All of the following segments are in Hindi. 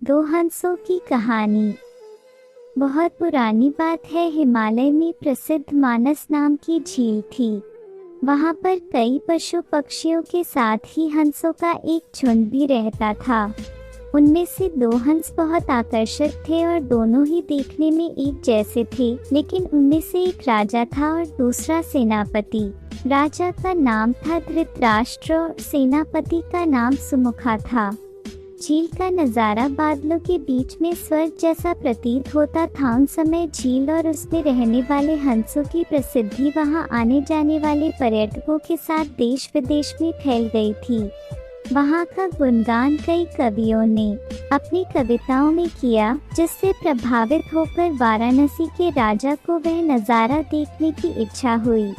दो हंसों की कहानी। बहुत पुरानी बात है, हिमालय में प्रसिद्ध मानस नाम की झील थी। वहां पर कई पशु पक्षियों के साथ ही हंसों का एक झुंड भी रहता था। उनमें से दो हंस बहुत आकर्षक थे और दोनों ही देखने में एक जैसे थे, लेकिन उनमें से एक राजा था और दूसरा सेनापति। राजा का नाम था धृतराष्ट्र और सेनापति का नाम सुमुखा था। झील का नज़ारा बादलों के बीच में स्वर्ग जैसा प्रतीत होता था। उन समय झील और उसमें रहने वाले हंसों की प्रसिद्धि वहां आने जाने वाले पर्यटकों के साथ देश विदेश में फैल गई थी। वहां का गुणगान कई कवियों ने अपनी कविताओं में किया, जिससे प्रभावित होकर वाराणसी के राजा को वह नज़ारा देखने की इच्छा हुई।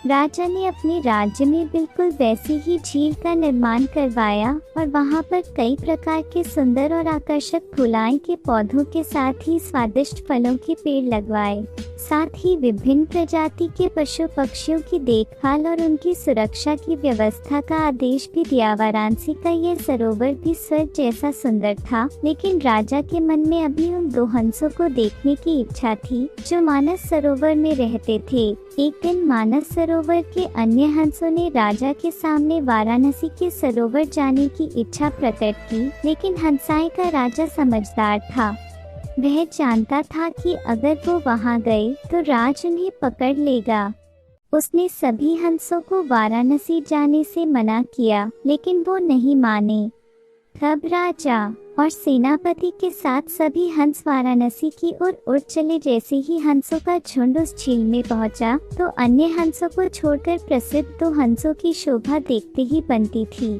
राजा ने अपने राज्य में बिल्कुल वैसी ही झील का निर्माण करवाया और वहां पर कई प्रकार के सुंदर और आकर्षक फुलाए के पौधों के साथ ही स्वादिष्ट फलों के पेड़ लगवाए। साथ ही विभिन्न प्रजाति के पशु पक्षियों की देखभाल और उनकी सुरक्षा की व्यवस्था का आदेश भी दिया। वाराणसी का यह सरोवर भी स्वर्ग जैसा सुंदर था, लेकिन राजा के मन में अभी उन दो हंसों को देखने की इच्छा थी जो मानस सरोवर में रहते थे। एक दिन मानस सरोवर के अन्य हंसों ने राजा के सामने वाराणसी के सरोवर जाने की इच्छा प्रकट की, लेकिन हंसाई का राजा समझदार था। वह जानता था कि अगर वो वहां गए तो राज उन्हें पकड़ लेगा। उसने सभी हंसों को वाराणसी जाने से मना किया, लेकिन वो नहीं माने। तब राजा और सेनापति के साथ सभी हंस वाराणसी की ओर उड़ चले। जैसे ही हंसों का झुंड उस झील में पहुंचा तो अन्य हंसों को छोड़कर प्रसिद्ध दो हंसों की शोभा देखते ही बनती थी।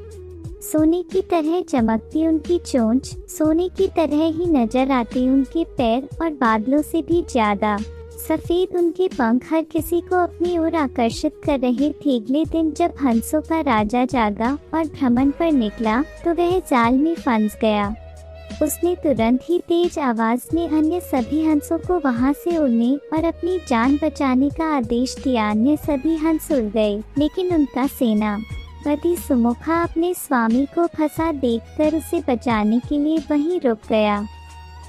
सोने की तरह चमकती उनकी चोंच, सोने की तरह ही नजर आते उनके पैर और बादलों से भी ज्यादा सफेद उनके पंख हर किसी को अपनी ओर आकर्षित कर रहे थे। अगले दिन जब हंसों का राजा जागा और भ्रमण पर निकला तो वह जाल में फंस गया। उसने तुरंत ही तेज आवाज में अन्य सभी हंसों को वहां से उड़ने और अपनी जान बचाने का आदेश दिया। अन्य सभी हंस उड़ गए, लेकिन उनका सेनापति सुमुखा अपने स्वामी को फंसा देखकर उसे बचाने के लिए वहीं रुक गया।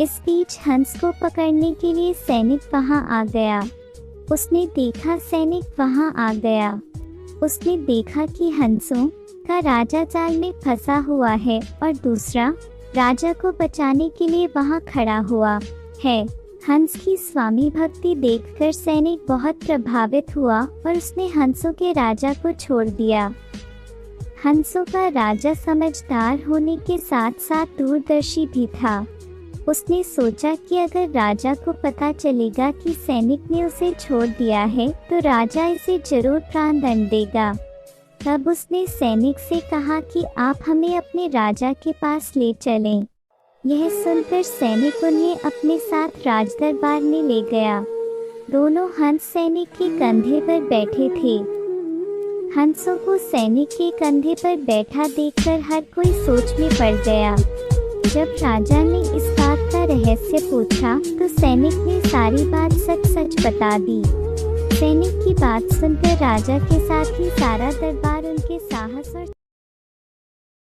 इस बीच हंस को पकड़ने के लिए सैनिक वहां आ गया। उसने देखा सैनिक वहां आ गया। उसने देखा कि हंसों का राजा जाल में फंसा हुआ है और दूसरा राजा को बचाने के लिए वहां खड़ा हुआ है। हंस की स्वामी भक्ति देखकर सैनिक बहुत प्रभावित हुआ और उसने हंसों के राजा को छोड़ दिया। हंसों का राजा समझदार होने के साथ साथ दूरदर्शी भी था। उसने सोचा कि अगर राजा को पता चलेगा कि सैनिक ने उसे छोड़ दिया है तो राजा इसे जरूर प्राण दंड देगा। तब उसने सैनिक से कहा कि आप हमें अपने राजा के पास ले चलें। यह सुनकर सैनिक उन्हें अपने साथ राजदरबार में ले गया। दोनों हंस सैनिक के कंधे पर बैठे थे। हंसों को सैनिक के कंधे पर बैठा देखकर हर कोई सोच में पड़ गया। जब राजा ने इस बात का रहस्य पूछा तो सैनिक ने सारी बात सच सच बता दी। सैनिक की बात सुनकर राजा के साथ ही सारा दरबार उनके साहस और